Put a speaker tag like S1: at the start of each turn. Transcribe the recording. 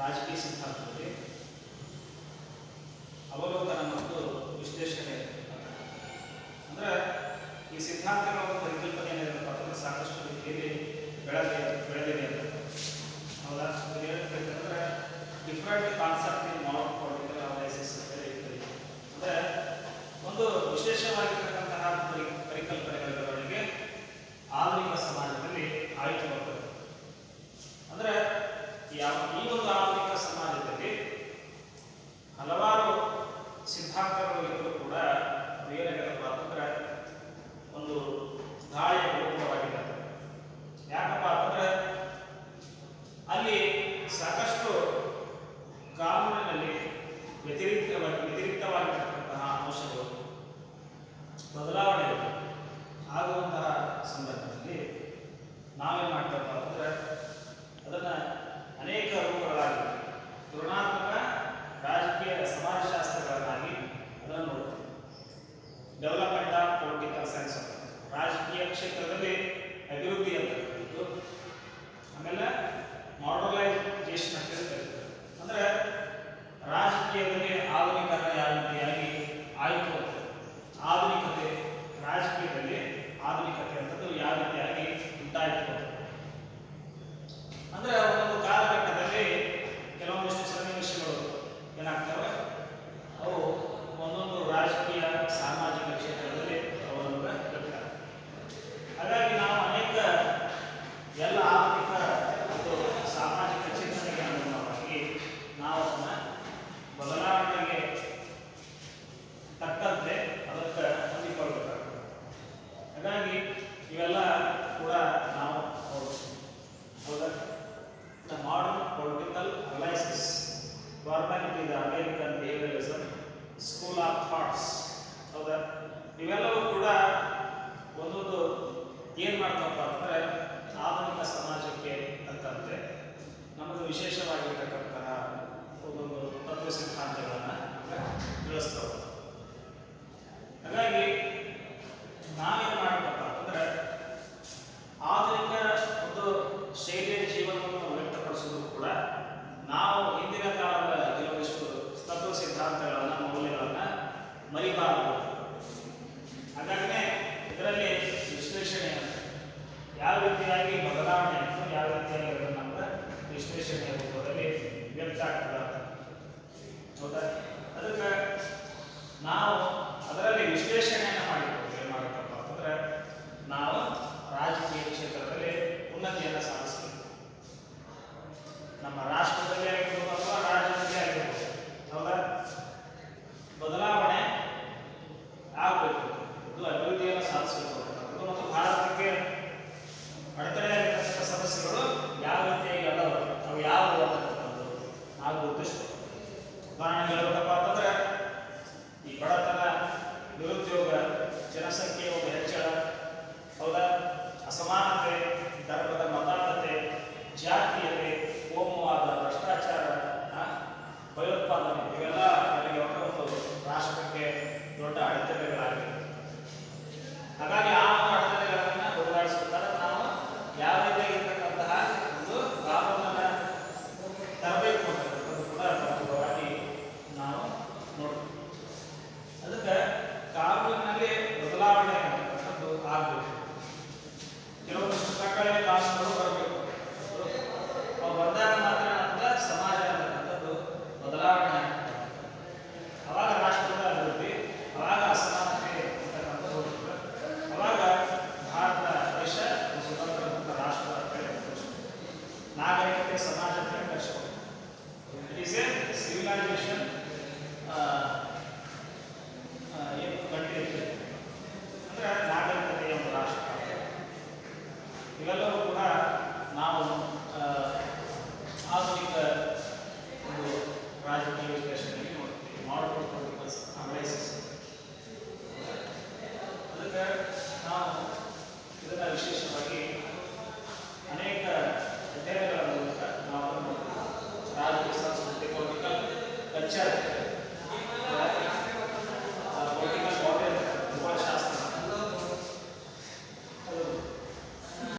S1: ರಾಜಕೀಯ ಸಿದ್ಧಾಂತದಲ್ಲಿ ಅವಲೋಕನ ಮತ್ತು ವಿಶ್ಲೇಷಣೆ ಅಂದ್ರೆ ಈ ಸಿದ್ಧಾಂತಗಳ ಒಂದು ಪರಿಕಲ್ಪನೆ ಏನಿರಬೇಕು ಅದನ್ನು ಸಾಕಷ್ಟು ರೀತಿಯಲ್ಲಿ ಬೆಳೆದಿದೆ ಅಂತ. ಹೌದಾ? ಏನಂತಂದ್ರೆ ಡಿಫ್ರೆಂಟ್ ಕಾನ್ಸೆಪ್ಟ್ ಇನ್ ಮಾಡರ್ನ್ ಪೊಲಿಟಿಕಲ್ ಅನಲೈಸಿಸ್ ಅಂತ ಹೇಳ್ತೀವಿ. ಅಂದ್ರೆ ಒಂದು ವಿಶೇಷವಾಗಿರ್ತಕ್ಕಂತಹ ಪರಿಕಲ್ಪನೆಗಳಿಗೆ ಆಧುನಿಕ ಸಮಾಜದಲ್ಲಿ ಆಯ್ಕೆ ಬರ್ತದೆ. ಅಂದ್ರೆ ಈ ಒಂದು ಆಧುನಿಕ ಸಮಾಜದಲ್ಲಿ ಹಲವಾರು ಸಿದ್ಧಾಂತಗಳು ಇದ್ದರೂ ಕೂಡ ಏನಾಗತ್ತಪ್ಪ ಅಂತಂದ್ರೆ ಒಂದು ಗಾಳಿಯ ಕುಟುಂಬವಾಗಿದೆ. ಯಾಕಪ್ಪ ಅಂತಂದ್ರೆ ಅಲ್ಲಿ ಸಾಕಷ್ಟು ಕಾನೂನಿನಲ್ಲಿ ವ್ಯತಿರಿಕ್ತವಾಗಿರ್ತಕ್ಕಂತಹ ಅಂಶಗಳು ಬದಲಾವಣೆ ಆಗುವಂತಹ ಸಂದರ್ಭದಲ್ಲಿ ನಾವೇನು ಮಾಡ್ತೇವಪ್ಪ ಅಂತಂದ್ರೆ ಅದನ್ನ ಅನೇಕ ರೂಪಗಳಾಗಿ ತುಲನಾತ್ಮಕ ರಾಜಕೀಯ ಸಮಾಜಶಾಸ್ತ್ರಗಳನ್ನಾಗಿ ಅದನ್ನು ನೋಡ್ತೀವಿ. ಡೆವಲಪ್ಮೆಂಟ್ ಆಫ್ ಪೊಲಿಟಿಕಲ್ ಸೈನ್ಸ್ ಅಂತ ರಾಜಕೀಯ ಕ್ಷೇತ್ರದಲ್ಲಿ ಅಭಿವೃದ್ಧಿ ಅಂತ ಕರೀತು. ಆಮೇಲೆ ಮಾಡರ್ನೈಸೇಷನ್ ಅಂತ ಕರೀತಾರೆ. ಅಂದ್ರೆ ರಾಜಕೀಯದಲ್ಲಿ ಆಧುನೀಕರಣ ಯಾವ ರೀತಿಯಾಗಿ ಆಯಿತು, ಆಧುನಿಕತೆ ರಾಜಕೀಯದಲ್ಲಿ ಆಧುನಿಕತೆ ಅಂತದ್ದು ಯಾವ ರೀತಿಯಾಗಿ ಉಂಟಾಯಿತು. ಅಂದ್ರೆ ಒಂದೊಂದು ಕಾಲಘಟ್ಟದಲ್ಲಿ ಕೆಲವೊಂದಿಷ್ಟು ಸನ್ನಿವೇಶಗಳು ಏನಾಗ್ತವೆ, ಅವು ಒಂದೊಂದು ರಾಜಕೀಯ ಸಾಮಾಜಿಕ ಕ್ಷೇತ್ರದಲ್ಲಿ ಅವಲಂಬಿತ. ಹಾಗಾಗಿ ನಾವು ಅನೇಕ ಎಲ್ಲ ಆರ್ಥಿಕ ಮತ್ತು ಸಾಮಾಜಿಕ ಚಿಂತನೆಗೆ ಅನುಗುಣವಾಗಿ ನಾವು ಅದನ್ನ ಬದಲಾವಣೆಗೆ ತಕ್ಕಂತೆ ಅದಕ್ಕೆ ಹೊಂದಿಕೊಳ್ಳಬೇಕಾಗ್ತದೆ. ಹಾಗಾಗಿ ಇವೆಲ್ಲ ಕೂಡ ನಾವು ನೋಡ್ತೀವಿ. ಹೌದಾ? The modern political analysis government the American behaviourism school of thoughts. ಹೌದಾ? ಇವೆಲ್ಲವೂ ಕೂಡ ಒಂದೊಂದು ಏನು ಮಾಡ್ತಪ್ಪ ಅಂದರೆ ಆಧುನಿಕ ಸಮಾಜಕ್ಕೆ ತಕ್ಕಂತೆ ನಮ್ಮದು ವಿಶೇಷವಾಗಿರ್ತಕ್ಕಂತಹ ಒಂದೊಂದು ತತ್ವ ಸಿದ್ಧಾಂತಗಳನ್ನು ತಿಳಿಸ್ತವೆ. ಹಾಗಾಗಿ ನಾವೇನು ಮಾಡಬೇಕಪ್ಪ ಅಂತಂದರೆ ಆಧುನಿಕ ಒಂದು ಶೈಲಿಯ ಜೀವನವನ್ನು ವ್ಯಕ್ತಪಡಿಸೋದು ಕೂಡ ನಾವು ಹಿಂದಿನ ಕಾಲದ ಕೆಲವೊಂದಿಷ್ಟು ತತ್ವ ಸಿದ್ಧಾಂತಗಳನ್ನು ಮೌಲ್ಯಗಳನ್ನು ಮರಿಬಾರದು. ಹಾಗಾಗಿನೇ ಇದರಲ್ಲಿ ವಿಶ್ಲೇಷಣೆ ಯಾವ ರೀತಿಯಾಗಿ ಬದಲಾವಣೆ ಆಯಿತು, ಯಾವ ರೀತಿಯಾಗಿ ಅದನ್ನು ನಮ್ಗೆ ವಿಶ್ಲೇಷಣೆಯ ರೂಪದಲ್ಲಿ ವ್ಯಕ್ತ ಆಗ್ತದೆ. ಹೌದಾ? ಅದಕ್ಕೆ ನಾವು ಅದರಲ್ಲಿ ವಿಶ್ಲೇಷಣೆಯನ್ನು ಮಾಡಿಕೊಂಡು ಏನು ಮಾಡಬೇಕಪ್ಪ ಅಂತಂದ್ರೆ ನಾವು ರಾಜಕೀಯ ಕ್ಷೇತ್ರದಲ್ಲಿ ಉನ್ನತಿಯನ್ನು ಸಾಧಿಸಬೇಕು. ನಮ್ಮ ರಾಷ್ಟ್ರದಲ್ಲಿ ಆಗಿರ್ಬೋದು ಅಥವಾ ರಾಜ್ಯದಲ್ಲಿ ಆಗಿರ್ಬೋದು. ಹೌದಾ? ಬದಲಾವಣೆ ಆಗಬೇಕು, ಇದು ಅಭಿವೃದ್ಧಿಯನ್ನು ಸಾಧಿಸಬೇಕು ಮತ್ತು ಭಾರತಕ್ಕೆ ಅಡೆತಡೆಯಾಗಿರ್ತಕ್ಕಂಥ ಸಮಸ್ಯೆಗಳು ಯಾವ ರೀತಿಯಾಗಿ ಅಲ್ಲವ, ಅವು ಯಾವುವು ಅಂತಕ್ಕಂಥದ್ದು ನಾವು ಗುರುತಿಸ್ಬೇಕು. ಉದಾಹರಣೆ ಹೇಳ್ಬೇಕಪ್ಪ ಅಂತಂದ್ರೆ ಈ ಬಡತನ, ನಿರುದ್ಯೋಗ, ಜನಸಂಖ್ಯೆಯ ಒಂದು ಹೆಚ್ಚಳ, ಹೌದಾ, ಅಸಮಾನತೆ, ಧರ್ಮದ ಮತಾಂಧತೆ, ಜಾತೀಯತೆ, ಕೋಮುವಾದ, ಭ್ರಷ್ಟಾಚಾರ, ಭಯೋತ್ಪಾದನೆ, ಇವೆಲ್ಲ ನಮಗೆ ಒಂದು ರಾಷ್ಟ್ರಕ್ಕೆ ದೊಡ್ಡ ಅಡೆತಡೆಗಳಾಗಿವೆ. ಹಾಗಾಗಿ ಆ ಅಡೆತಡೆಗಳನ್ನು ಹೋಗಲಾಡಿಸಬೇಕಾದ್ರೆ ನಾವು ಯಾವ ರೀತಿಯಾಗಿರ್ತಕ್ಕಂತಹ ಒಂದು ಕಾನೂನನ್ನು ತರಬೇಕು ಅಂತಕ್ಕಂಥದ್ದು ಕೂಡ ಪ್ರಮುಖವಾಗಿ ನಾವು ನೋಡ್ತೀವಿ. ಅದಕ್ಕೆ ಕಾನೂನಿನಲ್ಲಿ ಬದಲಾವಣೆ ಅಂತಕ್ಕಂಥದ್ದು ಆಗಬೇಕು. ಕೆಲವೊಂದಿಷ್ಟು ಕಟ್ಟಳೆ ಕಾನೂನುಗಳು ಬರಬೇಕು. ಅವು ಬಂದಾಗ ಮಾತ್ರ ನಮ್ಗೆ ಸಮಾಜ ಅಂತಕ್ಕಂಥದ್ದು ಬದಲಾವಣೆ ಆಗ್ತದೆ. ಅವಾಗ ರಾಷ್ಟ್ರದ ಅಭಿವೃದ್ಧಿ, ಅವಾಗ ಅಸಮಾನತೆ ಅಂತಕ್ಕಂಥದ್ದು ಹೋಗ್ತದೆ. ಅವಾಗ ಭಾರತ ದೇಶ ಸ್ವತಂತ್ರ ಮುಕ್ತ ರಾಷ್ಟ್ರ ಅಂತ ಹೇಳಿ ನಾಗರಿಕತೆ ಸಮಾಜ ಅಂತ ಹೇಳಿ ಕರೆಸ್ಕೊಂಡು ಇಟ್ ಈಸ್ ಎ ಸಿವಿಲೈಸೇಷನ್ ಏನು ಕಂಟ್ರಿ ಅಂದ್ರೆ ನಾಗರಿಕತೆಯ ಒಂದು ರಾಷ್ಟ್ರ. ಇವೆಲ್ಲವೂ ಕೂಡ ನಾವು